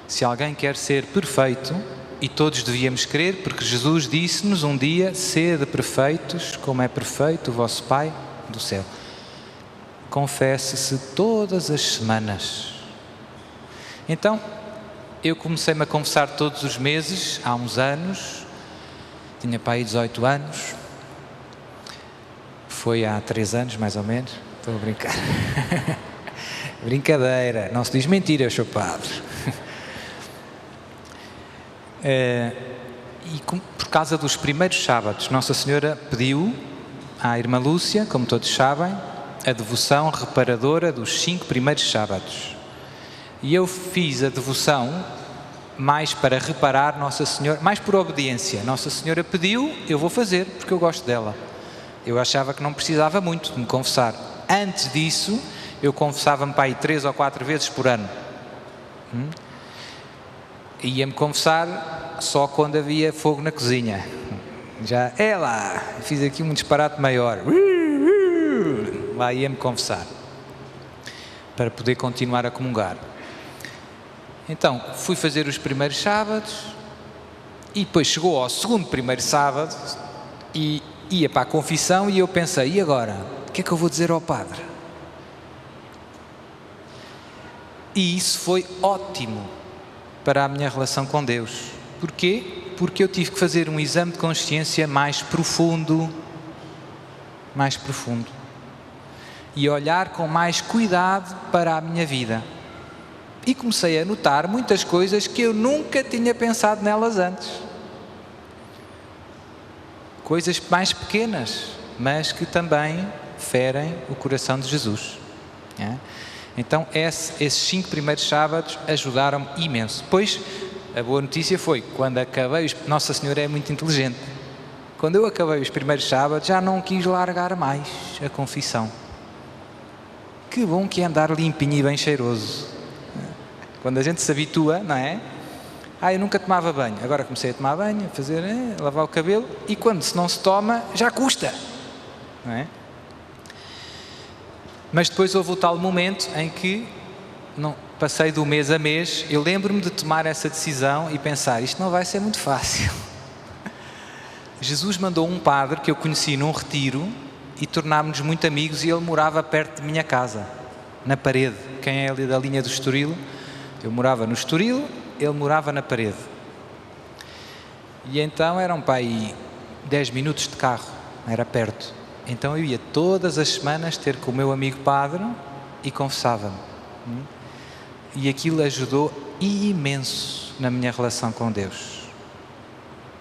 se alguém quer ser perfeito, e todos devíamos crer, porque Jesus disse-nos um dia: sede perfeitos, como é perfeito o vosso Pai do céu. Confesse-se todas as semanas. Então, eu comecei-me a confessar todos os meses, há uns anos, tinha para aí 18 anos, foi há 3 anos mais ou menos, estou a brincar. Brincadeira, não se diz mentira, eu sou padre. Por causa dos primeiros sábados, Nossa Senhora pediu à irmã Lúcia, como todos sabem, a devoção reparadora dos 5 primeiros sábados. E eu fiz a devoção mais para reparar Nossa Senhora, mais por obediência. Nossa Senhora pediu, eu vou fazer, porque eu gosto dela. Eu achava que não precisava muito de me confessar. Antes disso, eu confessava-me para aí 3 ou 4 vezes por ano. Ia-me confessar só quando havia fogo na cozinha. Já, lá, fiz aqui um disparate maior. Lá ia-me confessar, para poder continuar a comungar. Então, fui fazer os primeiros sábados, e depois chegou ao segundo primeiro sábado, e ia para a confissão, e eu pensei, e agora? O que é que eu vou dizer ao padre? E isso foi ótimo para a minha relação com Deus. Porquê? Porque eu tive que fazer um exame de consciência mais profundo, e olhar com mais cuidado para a minha vida. E comecei a notar muitas coisas que eu nunca tinha pensado nelas antes. Coisas mais pequenas, mas que também ferem o coração de Jesus. Então, esses 5 primeiros sábados ajudaram-me imenso. Depois, a boa notícia foi, quando acabei, Nossa Senhora é muito inteligente. Quando eu acabei os primeiros sábados, já não quis largar mais a confissão. Que bom que é andar limpinho e bem cheiroso. Quando a gente se habitua, não é? Eu nunca tomava banho, agora comecei a tomar banho, a lavar o cabelo, e quando se não se toma, já custa, não é? Mas depois houve o tal momento em que passei do mês a mês. Eu lembro-me de tomar essa decisão e pensar, isto não vai ser muito fácil. Jesus mandou um padre que eu conheci num retiro e tornámos-nos muito amigos, e ele morava perto de minha casa, na parede. Quem é ali da linha do Estoril? Eu morava no Estoril, ele morava na parede. E então eram para aí 10 minutos de carro, era perto. Então eu ia todas as semanas ter com o meu amigo padre e confessava-me. E aquilo ajudou imenso na minha relação com Deus.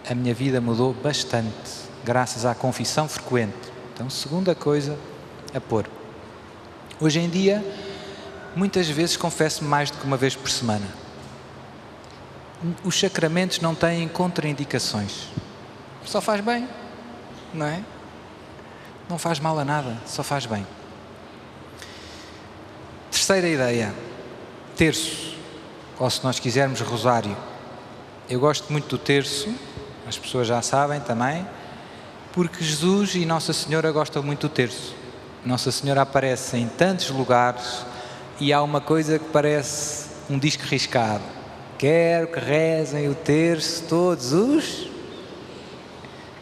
A minha vida mudou bastante, graças à confissão frequente. Então, segunda coisa a pôr. Hoje em dia, muitas vezes confesso-me mais do que uma vez por semana. Os sacramentos não têm contraindicações. Só faz bem, não é? Não faz mal a nada, só faz bem. Terceira ideia, terço, ou se nós quisermos, rosário. Eu gosto muito do terço, as pessoas já sabem também, porque Jesus e Nossa Senhora gostam muito do terço. Nossa Senhora aparece em tantos lugares e há uma coisa que parece um disco riscado. Quero que rezem o terço todos os...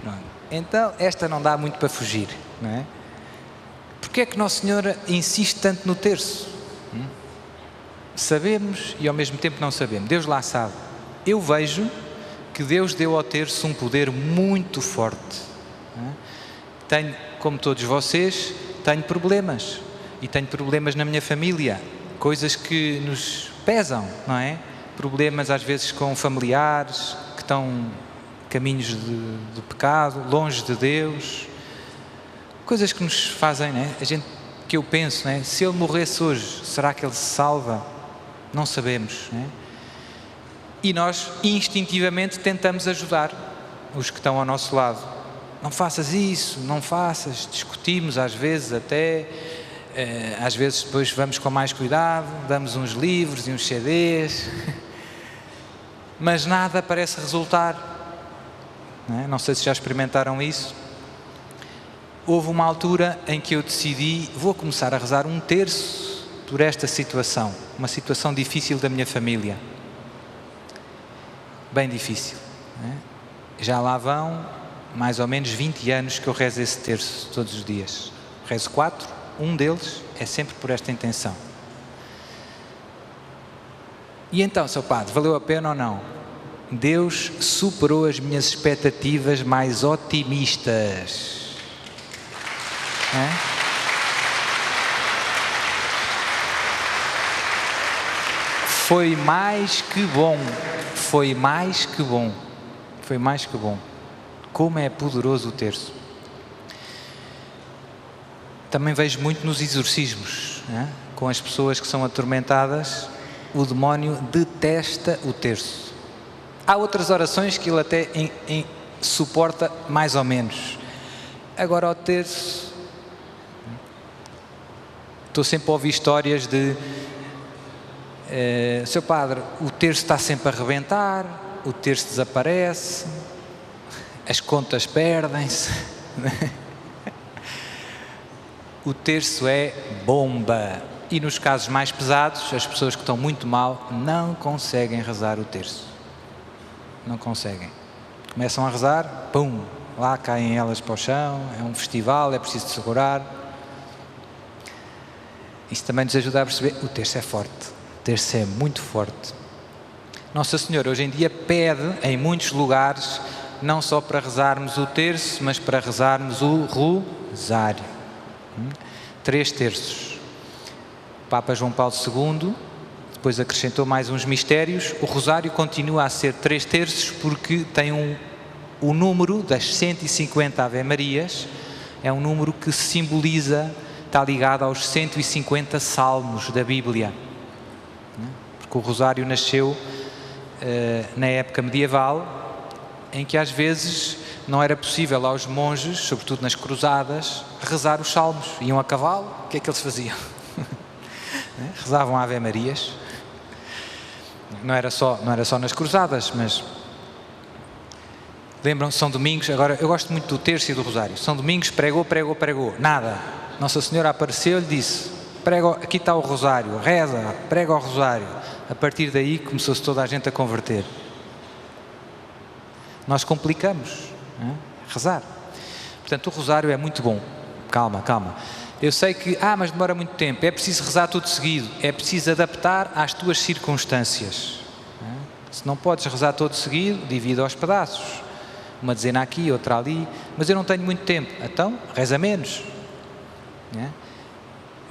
Pronto. Então, esta não dá muito para fugir, não é? Porquê é que Nossa Senhora insiste tanto no terço? Sabemos e ao mesmo tempo não sabemos. Deus lá sabe. Eu vejo que Deus deu ao terço um poder muito forte. Tenho, como todos vocês, tenho problemas. E tenho problemas na minha família. Coisas que nos pesam, não é? Problemas às vezes com familiares que estão caminhos de pecado, longe de Deus. Coisas que nos fazem, não é? Que eu penso, não é? Se ele morresse hoje, será que ele se salva? Não sabemos, não é? E nós instintivamente tentamos ajudar os que estão ao nosso lado. Não faças isso, não faças. Discutimos às vezes até, às vezes depois vamos com mais cuidado, damos uns livros e uns CDs, mas nada parece resultar. Não é? Não sei se já experimentaram isso. Houve uma altura em que eu decidi, vou começar a rezar um terço por esta situação, uma situação difícil da minha família. Bem difícil. não é? Já lá vão mais ou menos 20 anos que eu rezo esse terço todos os dias. Rezo 4, um deles é sempre por esta intenção. E então, Sr. Padre, valeu a pena ou não? Deus superou as minhas expectativas mais otimistas. Foi mais que bom, foi mais que bom, foi mais que bom. Como é poderoso o terço. Também vejo muito nos exorcismos, com as pessoas que são atormentadas, o demónio detesta o terço. Há outras orações que ele até suporta mais ou menos. Agora o terço, estou sempre a ouvir histórias de Sr. Padre, o terço está sempre a arrebentar, o terço desaparece, as contas perdem-se. O terço é bomba. E nos casos mais pesados, as pessoas que estão muito mal não conseguem rezar o terço. Não conseguem. Começam a rezar, pum, lá caem elas para o chão, é um festival, é preciso segurar. Isso também nos ajuda a perceber, o terço é forte. O terço é muito forte. Nossa Senhora hoje em dia pede em muitos lugares, não só para rezarmos o terço, mas para rezarmos o rosário. 3 terços. O Papa João Paulo II depois acrescentou mais uns mistérios. O rosário continua a ser 3 terços porque tem o número das 150 Ave-Marias, é um número que simboliza, está ligado aos 150 salmos da Bíblia. Porque o rosário nasceu na época medieval, em que às vezes não era possível aos monges, sobretudo nas cruzadas, rezar os salmos. Iam a cavalo, o que é que eles faziam? Rezavam Ave-Marias. Não era só nas cruzadas, mas lembram-se, São Domingos, agora eu gosto muito do terço e do rosário. São Domingos pregou, nada. Nossa Senhora apareceu e lhe disse, prega, aqui está o rosário, reza, prega o rosário. A partir daí começou-se toda a gente a converter. Nós complicamos, rezar. Portanto, o rosário é muito bom. Calma. Eu sei que, mas demora muito tempo, é preciso rezar tudo seguido, é preciso adaptar às tuas circunstâncias. Se não podes rezar todo seguido, divide aos pedaços. Uma dezena aqui, outra ali, mas eu não tenho muito tempo, então reza menos.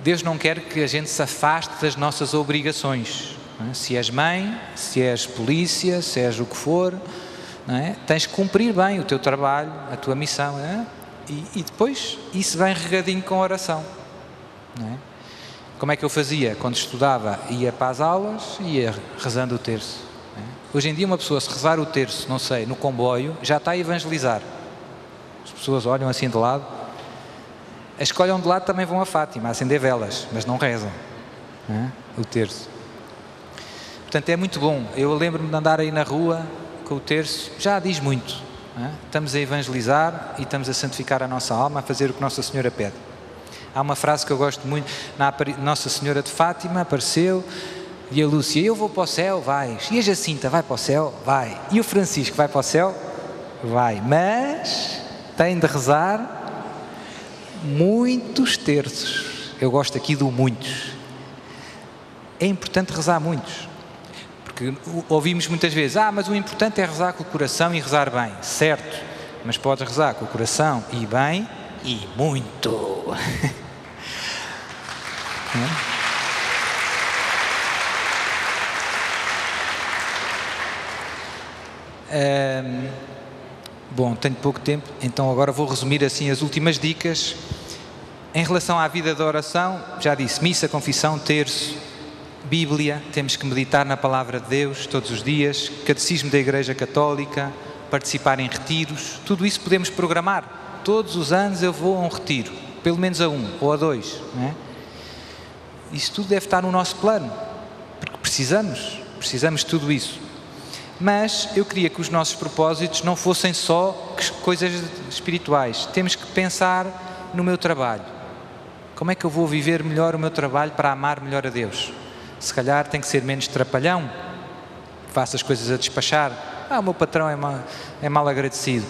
Deus não quer que a gente se afaste das nossas obrigações. Se és mãe, se és polícia, se és o que for, tens que cumprir bem o teu trabalho, a tua missão, e depois isso vem regadinho com a oração. Como é que eu fazia? Quando estudava, ia para as aulas e ia rezando o terço. Hoje em dia uma pessoa, se rezar o terço, não sei, no comboio, já está a evangelizar. As pessoas olham assim de lado. As que olham de lado também vão a Fátima, a acender velas, mas não rezam o terço. Portanto, é muito bom. Eu lembro-me de andar aí na rua com o terço, já diz muito. Estamos a evangelizar e estamos a santificar a nossa alma, a fazer o que Nossa Senhora pede. Há uma frase que eu gosto muito, Nossa Senhora de Fátima apareceu, e a Lúcia, eu vou para o céu, vais. E a Jacinta vai para o céu? Vai. E o Francisco vai para o céu? Vai. Mas tem de rezar muitos terços. Eu gosto aqui do muitos. É importante rezar muitos. Porque ouvimos muitas vezes, mas o importante é rezar com o coração e rezar bem. Certo, mas podes rezar com o coração e bem e muito. Bom, tenho pouco tempo, então agora vou resumir assim as últimas dicas. Em relação à vida da oração, já disse, missa, confissão, terço, Bíblia, temos que meditar na Palavra de Deus todos os dias, Catecismo da Igreja Católica, participar em retiros, tudo isso podemos programar. Todos os anos eu vou a um retiro, pelo menos a 1 ou a 2. Isso tudo deve estar no nosso plano, porque precisamos de tudo isso. Mas eu queria que os nossos propósitos não fossem só coisas espirituais. Temos que pensar no meu trabalho. Como é que eu vou viver melhor o meu trabalho para amar melhor a Deus? Se calhar tem que ser menos trapalhão, faço as coisas a despachar, o meu patrão é mal agradecido.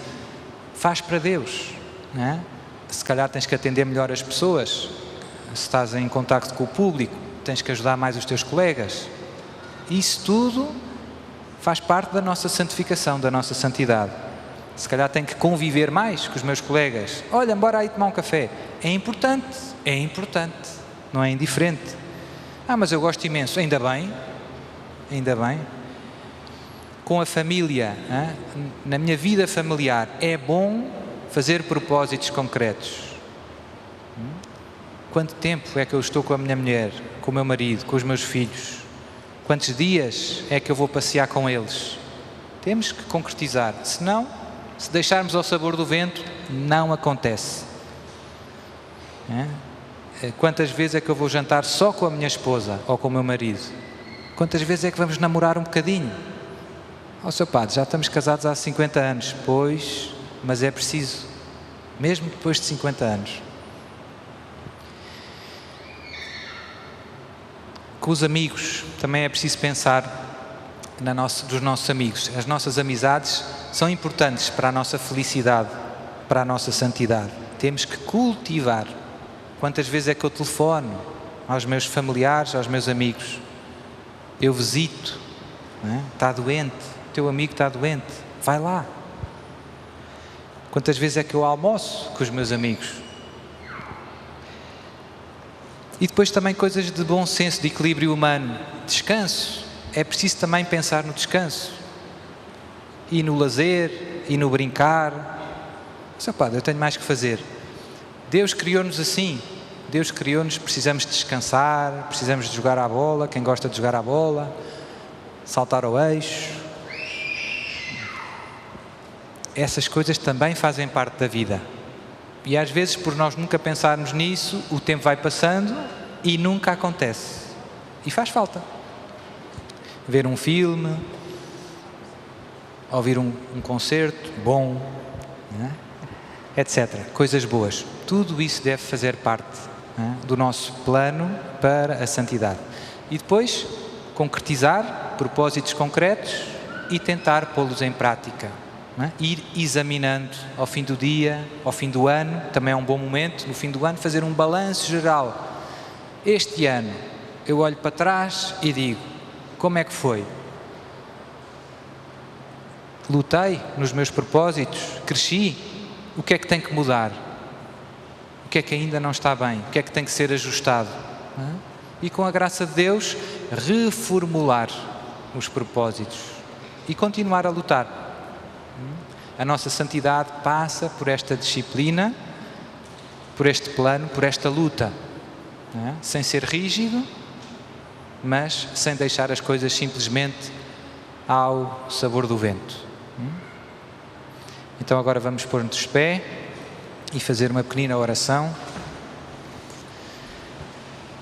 Faz para Deus, não é? Se calhar tens que atender melhor as pessoas, se estás em contacto com o público, tens que ajudar mais os teus colegas. Isso tudo faz parte da nossa santificação, da nossa santidade. Se calhar tenho que conviver mais com os meus colegas. Olha, bora aí tomar um café. É importante, não é indiferente. Mas eu gosto imenso. Ainda bem. Com a família, na minha vida familiar, é bom fazer propósitos concretos. Quanto tempo é que eu estou com a minha mulher, com o meu marido, com os meus filhos? Quantos dias é que eu vou passear com eles? Temos que concretizar, senão, se deixarmos ao sabor do vento, não acontece. Quantas vezes é que eu vou jantar só com a minha esposa ou com o meu marido? Quantas vezes é que vamos namorar um bocadinho? Seu padre, já estamos casados há 50 anos. Pois, mas é preciso, mesmo depois de 50 anos. Com os amigos, também é preciso pensar dos nossos amigos. As nossas amizades são importantes para a nossa felicidade, para a nossa santidade. Temos que cultivar. Quantas vezes é que eu telefono aos meus familiares, aos meus amigos? Eu visito, não é? Está doente, o teu amigo está doente, vai lá. Quantas vezes é que eu almoço com os meus amigos? E depois também coisas de bom senso, de equilíbrio humano. Descanso. É preciso também pensar no descanso. E no lazer, e no brincar. Seu padre, eu tenho mais que fazer. Deus criou-nos assim. Deus criou-nos, precisamos descansar, precisamos de jogar à bola, quem gosta de jogar à bola, saltar ao eixo. Essas coisas também fazem parte da vida. E às vezes, por nós nunca pensarmos nisso, o tempo vai passando e nunca acontece. E faz falta. Ver um filme, ouvir um concerto bom, né? Etc. Coisas boas. Tudo isso deve fazer parte, né, do nosso plano para a santidade. E depois, concretizar propósitos concretos e tentar pô-los em prática. Ir examinando ao fim do dia, ao fim do ano, também é um bom momento, no fim do ano, fazer um balanço geral. Este ano, eu olho para trás e digo, como é que foi? Lutei nos meus propósitos? Cresci? O que é que tem que mudar? O que é que ainda não está bem? O que é que tem que ser ajustado? E com a graça de Deus, reformular os propósitos e continuar a lutar. A nossa santidade passa por esta disciplina, por este plano, por esta luta, não é? Sem ser rígido, mas sem deixar as coisas simplesmente ao sabor do vento. Então agora vamos pôr-nos de pé e fazer uma pequenina oração.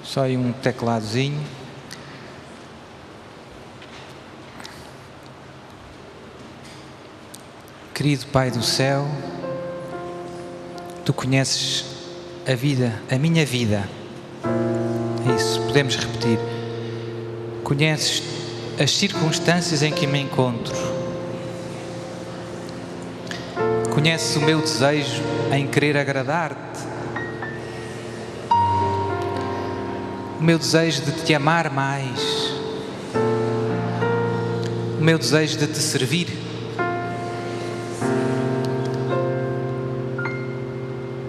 Só aí um tecladozinho. Querido Pai do céu, Tu conheces a vida, a minha vida. É isso, podemos repetir. Conheces as circunstâncias em que me encontro. Conheces o meu desejo em querer agradar-te. O meu desejo de Te amar mais. O meu desejo de Te servir.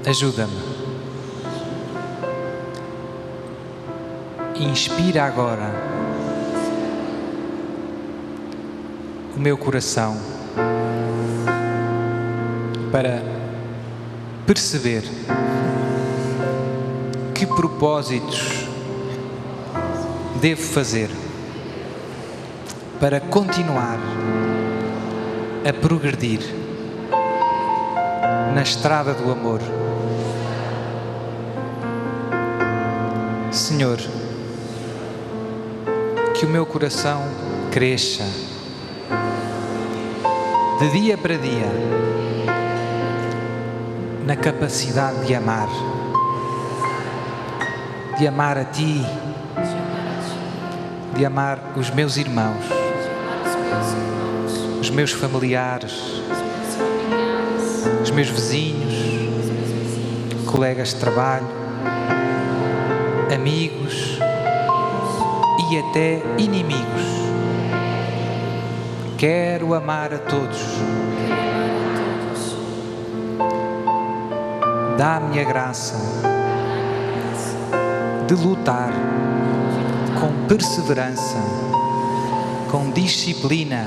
Ajuda-me. Inspira agora o meu coração para perceber que propósitos devo fazer para continuar a progredir na estrada do amor. Senhor, que o meu coração cresça de dia para dia na capacidade de amar a Ti, de amar os meus irmãos, os meus familiares, os meus vizinhos, colegas de trabalho, amigos e até inimigos. Quero amar a todos. Dá-me a graça de lutar com perseverança, com disciplina,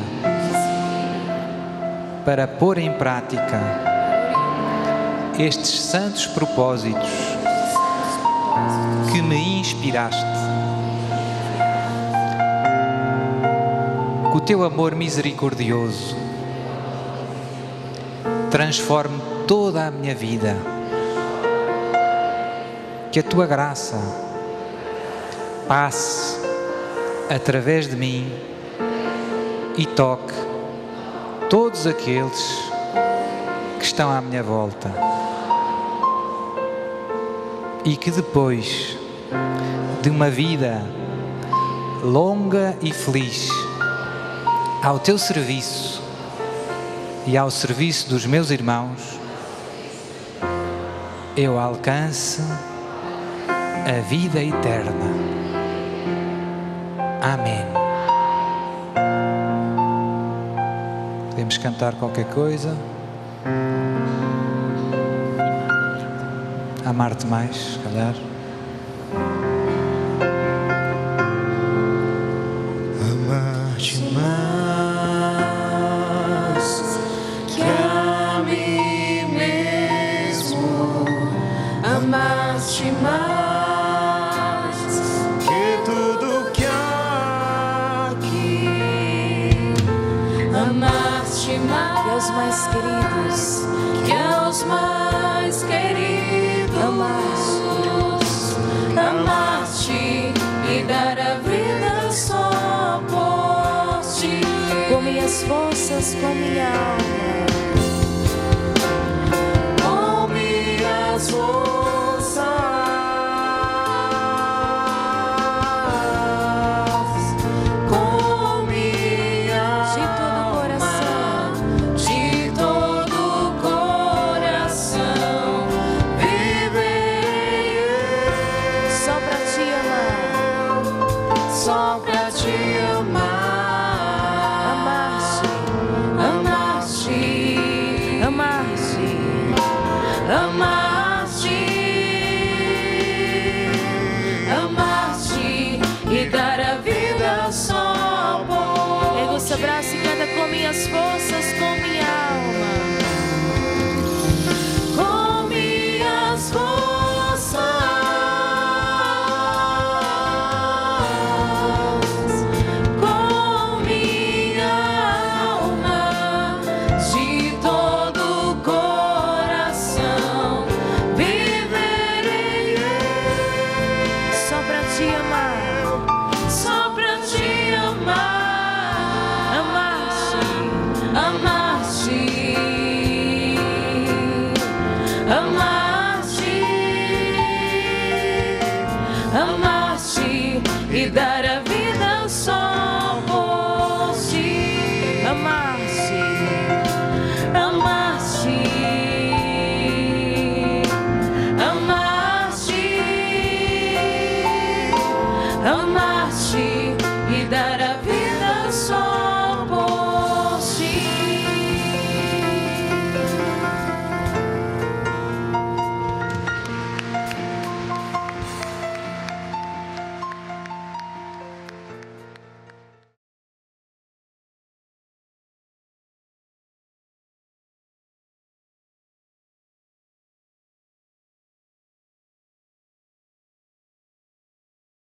para pôr em prática estes santos propósitos que me inspiraste. Que o teu amor misericordioso transforme toda a minha vida. Que a tua graça passe através de mim e toque todos aqueles que estão à minha volta. E que depois de uma vida longa e feliz ao teu serviço e ao serviço dos meus irmãos, eu alcance a vida eterna. Amém. Podemos cantar qualquer coisa. Amar-te mais, se calhar. Amar-te mais que a mim mesmo. Amar-te mais que tudo que há aqui. Amar-te mais que aos mais queridos, que aos mais queridos. Amar-te e dar a vida só por ti. Com minhas forças, com minha alma, com minhas forças, com minha alma, de todo coração, viverei só pra te amar. Amar-te, amar-te, amar-te, amar.